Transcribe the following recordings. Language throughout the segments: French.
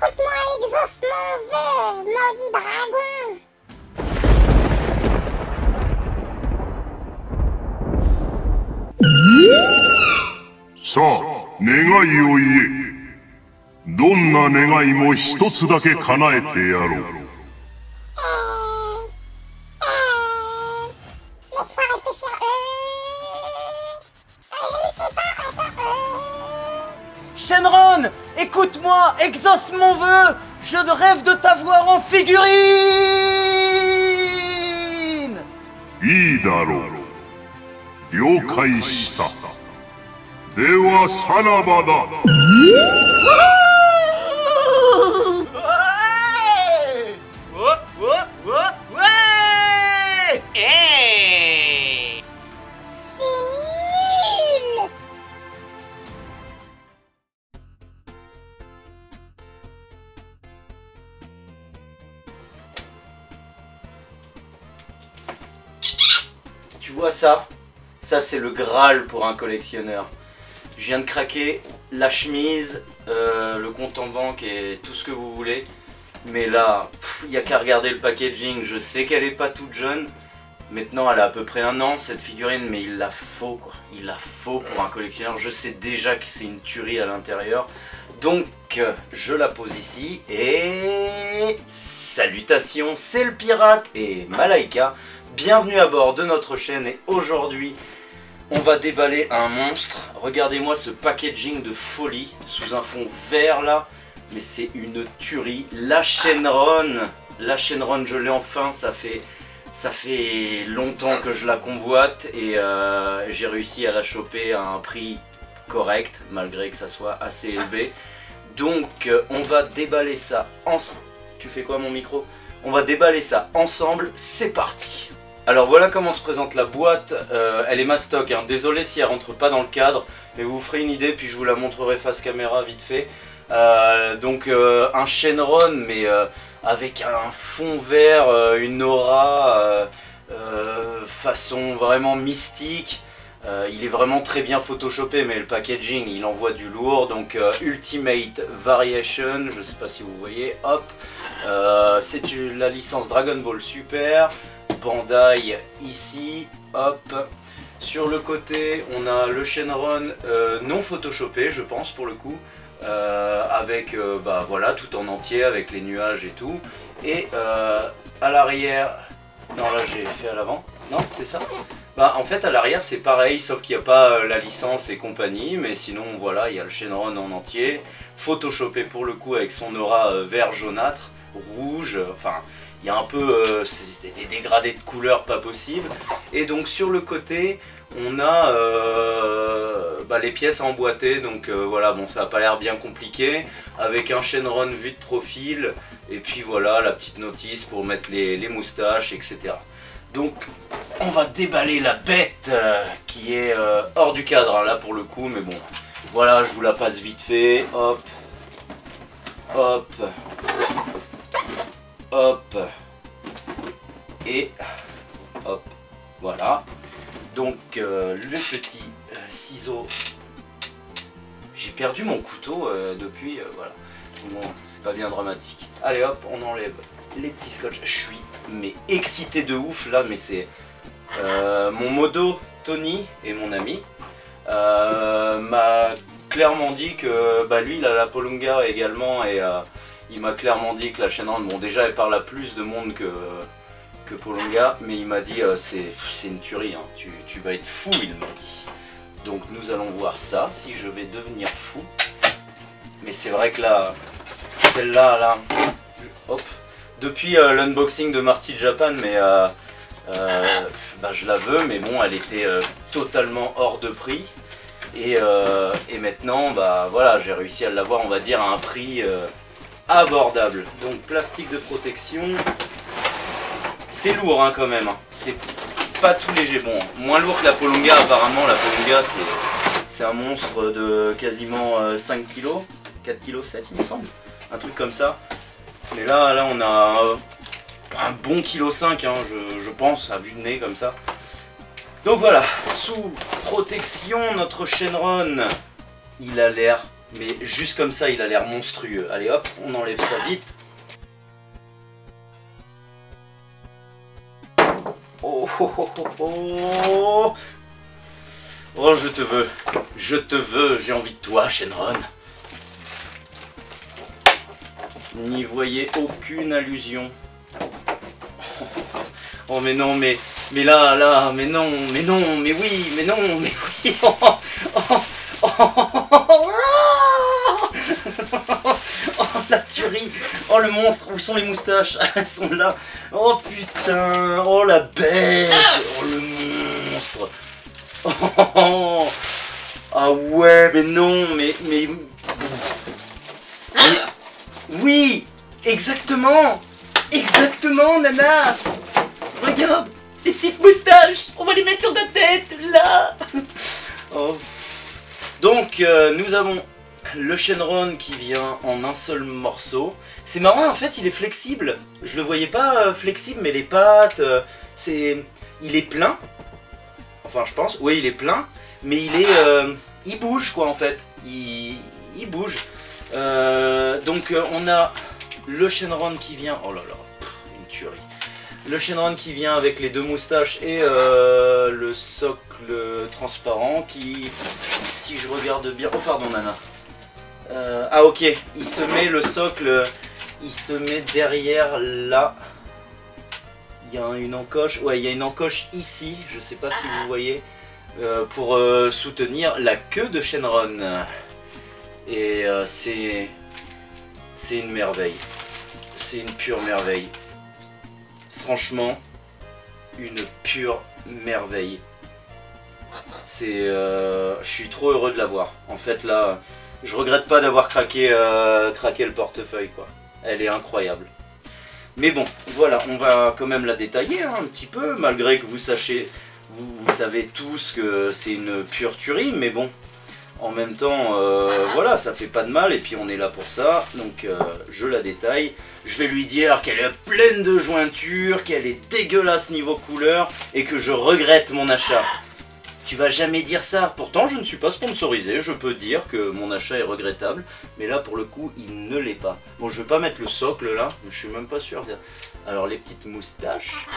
Écoute-moi, exauce mon vœu, maudit dragon.さあ、願いを言え。どんな願いも一つだけ叶えてやろう。Laisse-moi réfléchir. Je ne sais pas, attends. Shenron, écoute-moi, exauce mon vœu. Je rêve de t'avoir en figurine. いいだろう。了解した。ではさらばだ。Tu vois ça? Ça c'est le Graal pour un collectionneur. Je viens de craquer la chemise, le compte en banque et tout ce que vous voulez. Mais là, il n'y a qu'à regarder le packaging. Je sais qu'elle est pas toute jeune. Maintenant elle a à peu près 1 an cette figurine, mais il la faut quoi. Il la faut pour un collectionneur. Je sais déjà que c'est une tuerie à l'intérieur. Donc je la pose ici et... Salutations, c'est le pirate et Malaika. Bienvenue à bord de notre chaîne et aujourd'hui on va déballer un monstre. Regardez-moi ce packaging de folie sous un fond vert là, mais c'est une tuerie. La Shenron, je l'ai enfin, ça fait longtemps que je la convoite et j'ai réussi à la choper à un prix correct malgré que ça soit assez élevé. Donc on va déballer ça ensemble. Tu fais quoi mon micro? On va déballer ça ensemble, c'est parti. Alors voilà comment se présente la boîte, elle est mastoc, hein. Désolé si elle rentre pas dans le cadre, mais vous ferez une idée puis je vous la montrerai face caméra vite fait. Donc un Shenron mais avec un fond vert, une aura, façon vraiment mystique. Il est vraiment très bien photoshopé mais le packaging il envoie du lourd. Donc Ultimate Variation, je sais pas si vous voyez, hop. C'est la licence Dragon Ball Super. Bandai ici, hop. Sur le côté on a le Shenron non photoshopé je pense pour le coup, avec bah voilà tout en entier avec les nuages et tout. Et à l'arrière, non là j'ai fait à l'avant, non c'est ça. Bah en fait à l'arrière c'est pareil sauf qu'il n'y a pas la licence et compagnie, mais sinon voilà il y a le Shenron en entier, photoshopé pour le coup avec son aura vert jaunâtre, rouge, enfin... Il y a un peu des dégradés de couleurs pas possible. Et donc sur le côté on a les pièces à emboîter. Donc voilà, bon ça n'a pas l'air bien compliqué. Avec un Shenron vue de profil. Et puis voilà la petite notice pour mettre les moustaches etc. Donc on va déballer la bête qui est hors du cadre hein, là pour le coup. Mais bon voilà, je vous la passe vite fait. Hop. Hop. Hop et hop, voilà. Donc le petit ciseau, j'ai perdu mon couteau depuis, voilà. Bon, c'est pas bien dramatique. Allez hop, on enlève les petits scotch. Je suis mais excité de ouf là, mais c'est mon modo Tony et mon ami m'a clairement dit que lui il a la Polunga également et il m'a clairement dit que la Shenron, bon déjà elle parle à plus de monde que Polunga, mais il m'a dit c'est une tuerie, hein. Tu vas être fou il m'a dit. Donc nous allons voir ça, si je vais devenir fou. Mais c'est vrai que là, celle-là, là, hop, depuis l'unboxing de Marty Japan, mais je la veux, mais bon elle était totalement hors de prix. Et maintenant, voilà, j'ai réussi à l'avoir, on va dire, à un prix... abordable. Donc plastique de protection, c'est lourd hein, quand même, hein. C'est pas tout léger, bon moins lourd que la Polunga apparemment. La Polunga c'est un monstre de quasiment 5 kg, 4 kg 7 il me semble, un truc comme ça. Mais là on a un bon kilo 5 hein, je pense à vue de nez comme ça. Donc voilà, sous protection notre Shenron, il a l'air Mais juste comme ça, il a l'air monstrueux. Allez hop, on enlève ça vite. Oh, oh, oh, oh, oh. Oh, je te veux. Je te veux. J'ai envie de toi, Shenron. N'y voyez aucune allusion. Oh, mais non, mais là, mais non, mais oui, mais non, mais oui. Oh, oh, oh, oh, oh, la tuerie. Oh, le monstre. Où sont les moustaches? Elles sont là. Oh, putain. Oh, la bête. Oh, le monstre. Oh, oh, oh. Ah ouais, mais non, mais... Oui, exactement. Exactement, Nana. Regarde, les petites moustaches. On va les mettre sur ta tête, là. Oh. Donc, nous avons le Shenron qui vient en un seul morceau. C'est marrant, en fait, il est flexible. Je le voyais pas flexible, mais les pattes, il est plein. Enfin, je pense. Oui, il est plein. Mais il bouge, quoi, en fait. Il bouge. Donc, on a le Shenron qui vient... Oh là là, une tuerie. Le Shenron qui vient avec les deux moustaches et le socle transparent qui, si je regarde bien... Oh pardon Nana. Ah ok, il se met le socle, il se met derrière là. Il y a une encoche, ouais il y a une encoche ici, je sais pas si vous voyez, pour soutenir la queue de Shenron. Et c'est une merveille, c'est une pure merveille. Franchement, une pure merveille. Je suis trop heureux de l'avoir. En fait là, je regrette pas d'avoir craqué le portefeuille quoi. Elle est incroyable. Mais bon, voilà, on va quand même la détailler hein, un petit peu, malgré que vous savez tous que c'est une pure tuerie, mais bon. En même temps, voilà, ça fait pas de mal et puis on est là pour ça, donc je la détaille. Je vais lui dire qu'elle est pleine de jointures, qu'elle est dégueulasse niveau couleur et que je regrette mon achat. Tu vas jamais dire ça. Pourtant, je ne suis pas sponsorisé, je peux dire que mon achat est regrettable, mais là pour le coup, il ne l'est pas. Bon, je vais pas mettre le socle là, je suis même pas sûr. Alors les petites moustaches.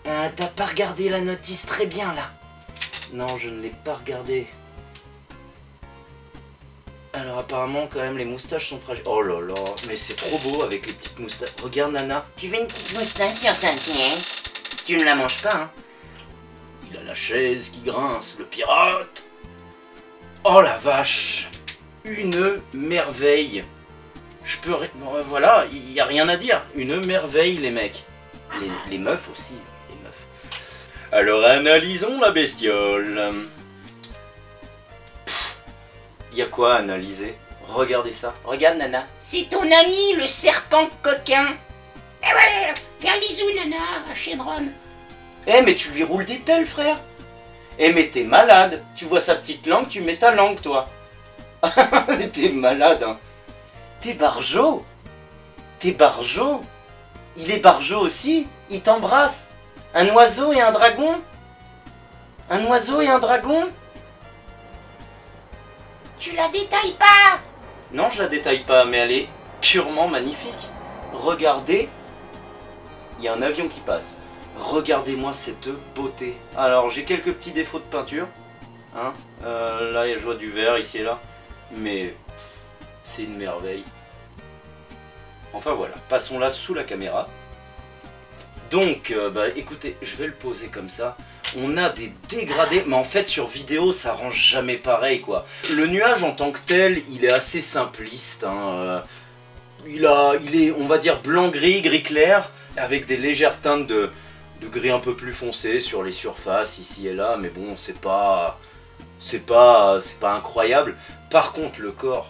T'as pas regardé la notice très bien là? Non, je ne l'ai pas regardé. Alors apparemment quand même les moustaches sont fragiles. Oh là là, mais c'est trop beau avec les petites moustaches. Regarde Nana. Tu veux une petite moustache sur ta tête? Tu ne la manges pas hein. Il a la chaise qui grince, le pirate. Oh la vache. Une merveille. Je peux... Voilà, il n'y a rien à dire. Une merveille les mecs. Les meufs aussi. Les meufs. Alors analysons la bestiole. Y a quoi à analyser? Regardez ça. Regarde Nana. C'est ton ami le serpent coquin. Eh ouais, fais un bisou Nana à Shenron. Eh mais tu lui roules des pelles frère. Eh mais t'es malade. Tu vois sa petite langue, tu mets ta langue toi. T'es malade hein. T'es barjot. T'es barjot. Il est barjot aussi. Il t'embrasse. Un oiseau et un dragon. Un oiseau et un dragon. Tu la détailles pas. Non, je la détaille pas, mais elle est purement magnifique. Regardez, il y a un avion qui passe. Regardez-moi cette beauté. Alors, j'ai quelques petits défauts de peinture. Hein là, je vois du vert ici et là. Mais c'est une merveille. Enfin voilà, passons là sous la caméra. Donc, écoutez, je vais le poser comme ça. On a des dégradés, mais en fait sur vidéo ça rend jamais pareil quoi. Le nuage en tant que tel, il est assez simpliste. Hein. Il est, on va dire blanc-gris, gris clair, avec des légères teintes de gris un peu plus foncé sur les surfaces ici et là. Mais bon, c'est pas incroyable. Par contre le corps,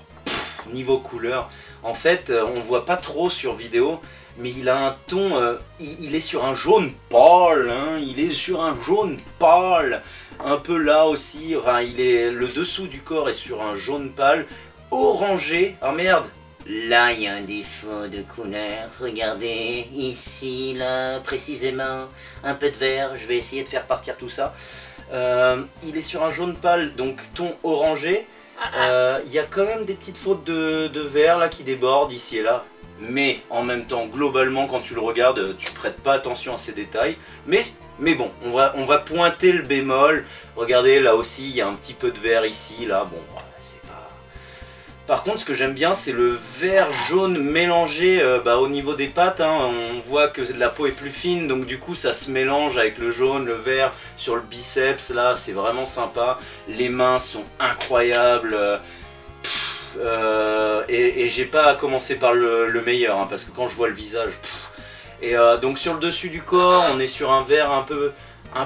niveau couleur, en fait on voit pas trop sur vidéo. Mais il a un ton, il est sur un jaune pâle, hein, il est sur un jaune pâle, un peu là aussi, enfin, le dessous du corps est sur un jaune pâle, orangé, ah merde. Là il y a un défaut de couleur, regardez, ici, là, précisément, un peu de vert, je vais essayer de faire partir tout ça. Il est sur un jaune pâle, donc ton orangé, Il y a quand même des petites fautes de verre là qui débordent ici et là. Mais en même temps, globalement, quand tu le regardes, tu prêtes pas attention à ces détails. Mais bon, on va pointer le bémol. Regardez, là aussi, il y a un petit peu de vert ici, là. Bon, c'est pas... Par contre, ce que j'aime bien, c'est le vert jaune mélangé au niveau des pattes. Hein. On voit que la peau est plus fine, donc du coup, ça se mélange avec le jaune, le vert sur le biceps. Là, c'est vraiment sympa. Les mains sont incroyables. Et j'ai pas à commencer par le meilleur, hein, parce que quand je vois le visage... donc sur le dessus du corps, on est sur un vert un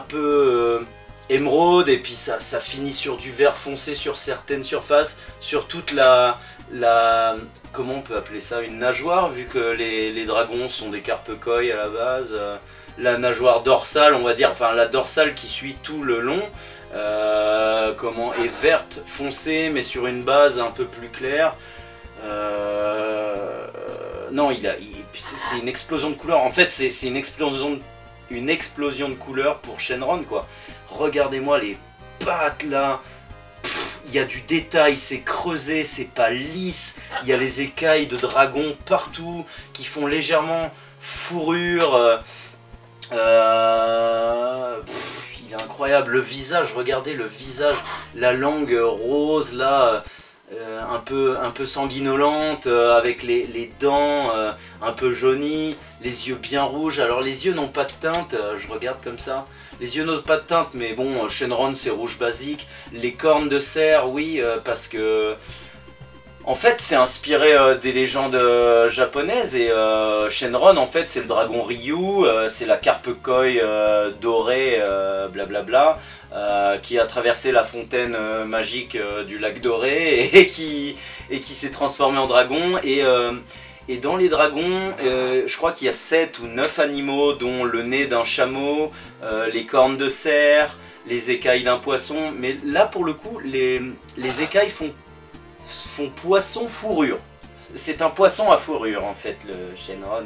peu émeraude, et puis ça finit sur du vert foncé sur certaines surfaces, sur toute la comment on peut appeler ça, une nageoire, vu que les dragons sont des carpe-koi à la base. La nageoire dorsale, on va dire, enfin la dorsale qui suit tout le long, est verte foncée, mais sur une base un peu plus claire. Non, c'est une explosion de couleurs. En fait, c'est une explosion de couleurs pour Shenron, quoi. Regardez-moi les pattes là. Il y a du détail, c'est creusé, c'est pas lisse. Il y a les écailles de dragon partout qui font légèrement fourrure. Il est incroyable. Le visage, regardez le visage, la langue rose là. Un peu sanguinolente, avec les dents un peu jaunies, les yeux bien rouges. Alors les yeux n'ont pas de teinte, je regarde comme ça. Les yeux n'ont pas de teinte, mais bon, Shenron c'est rouge basique. Les cornes de cerf, oui, parce que... En fait, c'est inspiré des légendes japonaises, et Shenron, en fait, c'est le dragon Ryu, c'est la carpe-koi dorée, blablabla. Qui a traversé la fontaine magique du lac doré et qui s'est transformé en dragon. Et dans les dragons, je crois qu'il y a 7 ou 9 animaux, dont le nez d'un chameau, les cornes de cerf, les écailles d'un poisson. Mais là, pour le coup, les écailles font poisson fourrure. C'est un poisson à fourrure, en fait, le Shenron.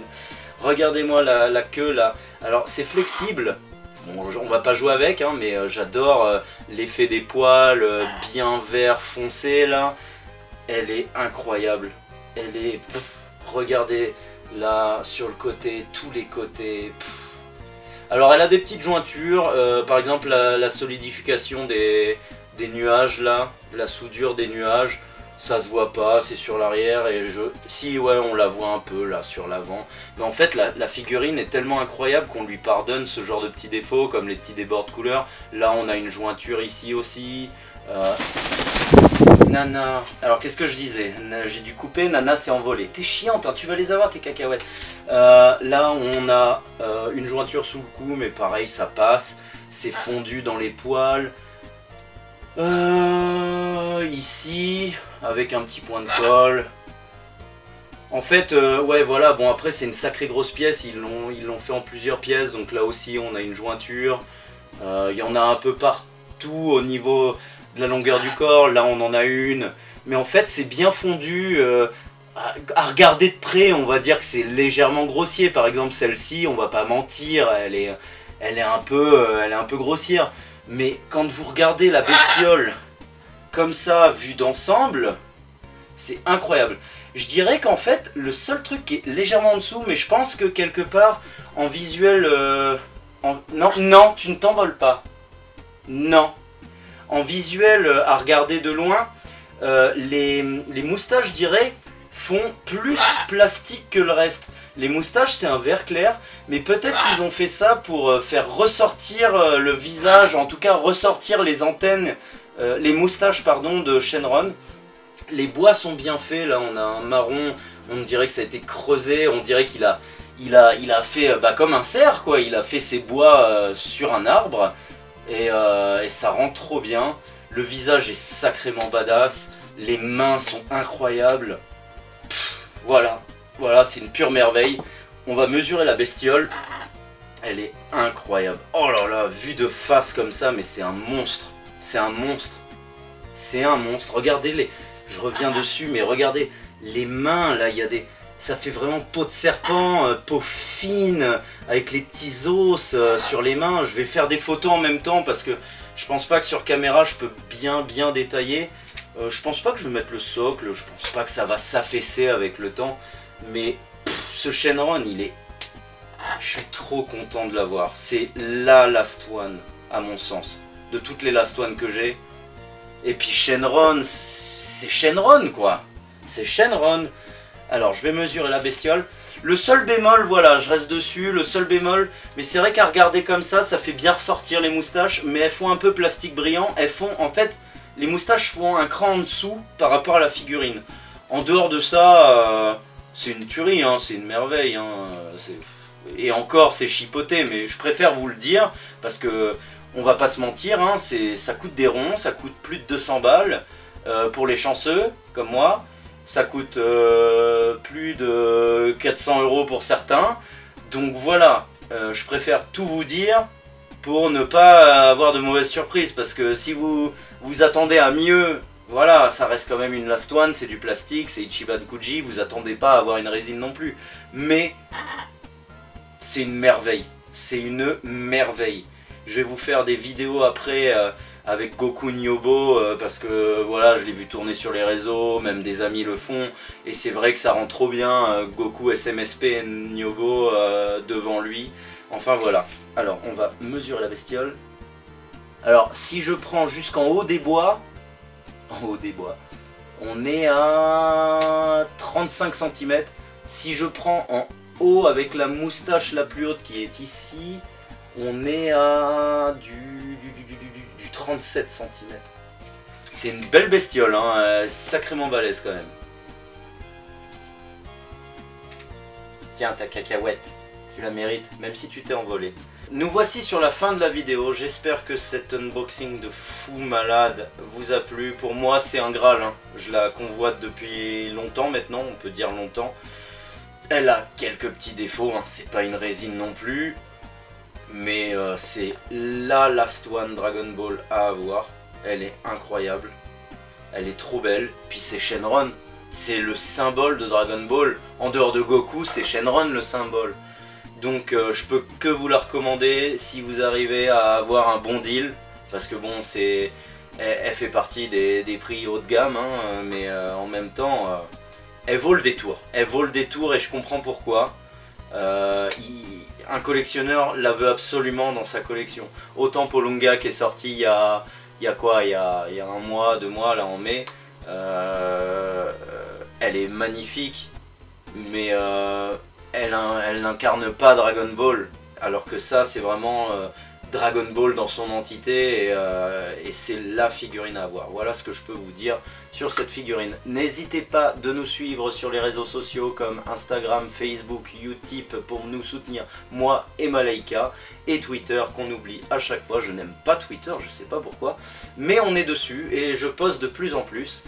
Regardez-moi la queue, là. Alors, c'est flexible. Bon, on va pas jouer avec, hein, mais j'adore l'effet des poils bien vert foncé là. Elle est incroyable. Elle est... regardez là sur le côté, tous les côtés. Alors elle a des petites jointures, par exemple la solidification des nuages là, la soudure des nuages. Ça se voit pas, c'est sur l'arrière, et si ouais on la voit un peu là sur l'avant. Mais en fait la figurine est tellement incroyable qu'on lui pardonne ce genre de petits défauts, comme les petits débords de couleurs. Là on a une jointure ici aussi. Nana, alors qu'est-ce que je disais? J'ai dû couper, Nana s'est envolée. T'es chiante, hein, tu vas les avoir tes cacahuètes. Là on a une jointure sous le cou, mais pareil ça passe. C'est fondu dans les poils. Ici, avec un petit point de colle. En fait, ouais, voilà, bon après c'est une sacrée grosse pièce, ils l'ont fait en plusieurs pièces, donc là aussi on a une jointure. Il y en a un peu partout au niveau de la longueur du corps, là on en a une. Mais en fait c'est bien fondu, à regarder de près on va dire que c'est légèrement grossier. Par exemple celle-ci, on va pas mentir, elle est un peu grossière. Mais quand vous regardez la bestiole comme ça, vue d'ensemble, c'est incroyable. Je dirais qu'en fait, le seul truc qui est légèrement en dessous, mais je pense que quelque part, en visuel... Non, tu ne t'envoles pas. Non. En visuel, à regarder de loin, les moustaches, je dirais, font plus plastique que le reste. Les moustaches c'est un vert clair, mais peut-être qu'ils ont fait ça pour faire ressortir le visage, en tout cas ressortir les antennes, les moustaches pardon de Shenron. Les bois sont bien faits, là on a un marron, on dirait que ça a été creusé, on dirait qu'il a fait comme un cerf quoi, il a fait ses bois sur un arbre, et ça rend trop bien. Le visage est sacrément badass, les mains sont incroyables, voilà. Voilà, c'est une pure merveille. On va mesurer la bestiole. Elle est incroyable. Oh là là, vue de face comme ça, mais c'est un monstre. C'est un monstre. C'est un monstre. Regardez-les. Je reviens dessus, mais regardez les mains, là, il y a des... Ça fait vraiment peau de serpent, peau fine, avec les petits os sur les mains. Je vais faire des photos en même temps, parce que je pense pas que sur caméra, je peux bien détailler. Je pense pas que je vais mettre le socle, je pense pas que ça va s'affaisser avec le temps, mais ce Shenron, il est... Je suis trop content de l'avoir. C'est la Last One, à mon sens, de toutes les Last One que j'ai. Et puis Shenron, c'est Shenron quoi. C'est Shenron. Alors je vais mesurer la bestiole. Le seul bémol, voilà, je reste dessus, le seul bémol, mais c'est vrai qu'à regarder comme ça fait bien ressortir les moustaches, mais elles font un peu plastique brillant, elles font, en fait, les moustaches font un cran en dessous par rapport à la figurine. En dehors de ça, c'est une tuerie, hein, c'est une merveille, hein, et encore c'est chipoté, mais je préfère vous le dire, parce que, on va pas se mentir, hein, ça coûte des ronds, ça coûte plus de 200 balles, pour les chanceux, comme moi. Ça coûte plus de 400 € pour certains. Donc voilà, je préfère tout vous dire pour ne pas avoir de mauvaises surprises. Parce que si vous vous attendez à mieux, voilà, ça reste quand même une Last One, c'est du plastique, c'est Ichiban Kuji, vous attendez pas à avoir une résine non plus. Mais c'est une merveille, c'est une merveille. Je vais vous faire des vidéos après... avec Goku Nyobo, parce que voilà, je l'ai vu tourner sur les réseaux, même des amis le font, et c'est vrai que ça rend trop bien Goku SMSP et Nyobo devant lui. Enfin voilà, alors on va mesurer la bestiole. Alors si je prends jusqu'en haut des bois, on est à 35 cm. Si je prends en haut avec la moustache la plus haute qui est ici, on est à du 37 cm. C'est une belle bestiole, hein, sacrément balèze quand même. Tiens ta cacahuète, tu la mérites, même si tu t'es envolé. Nous voici sur la fin de la vidéo, j'espère que cet unboxing de fou malade vous a plu. Pour moi c'est un Graal, hein. Je la convoite depuis longtemps maintenant, on peut dire longtemps. Elle a quelques petits défauts, hein. C'est pas une résine non plus. Mais c'est la Last One Dragon Ball à avoir. Elle est incroyable. Elle est trop belle. Puis c'est Shenron. C'est le symbole de Dragon Ball. En dehors de Goku, c'est Shenron le symbole. Donc je peux que vous la recommander si vous arrivez à avoir un bon deal. Parce que bon, elle fait partie des prix haut de gamme. Hein, mais en même temps, elle vaut le détour. Elle vaut le détour et je comprends pourquoi. Un collectionneur la veut absolument dans sa collection. Autant Polunga qui est sorti il y a quoi, il y a un mois, 2 mois, là en mai. Elle est magnifique, mais elle n'incarne pas Dragon Ball. Alors que ça, c'est vraiment Dragon Ball dans son entité et c'est la figurine à avoir. Voilà ce que je peux vous dire sur cette figurine. N'hésitez pas de nous suivre sur les réseaux sociaux comme Instagram, Facebook, Utip pour nous soutenir, moi et Malaika, et Twitter qu'on oublie à chaque fois. Je n'aime pas Twitter, je sais pas pourquoi, mais on est dessus et je poste de plus en plus.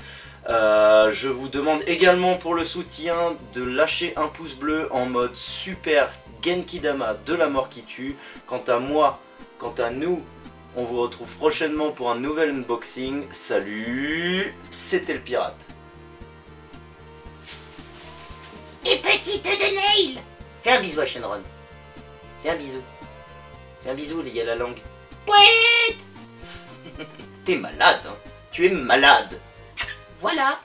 Je vous demande également pour le soutien de lâcher un pouce bleu en mode super Genkidama de la mort qui tue. Quant à moi, quant à nous, on vous retrouve prochainement pour un nouvel unboxing. Salut, c'était le pirate. Et petit peu de nail. Fais un bisou à Shenron. Fais un bisou. Fais un bisou, il y a la langue. Ouais. T'es malade, hein. Tu es malade. Voilà.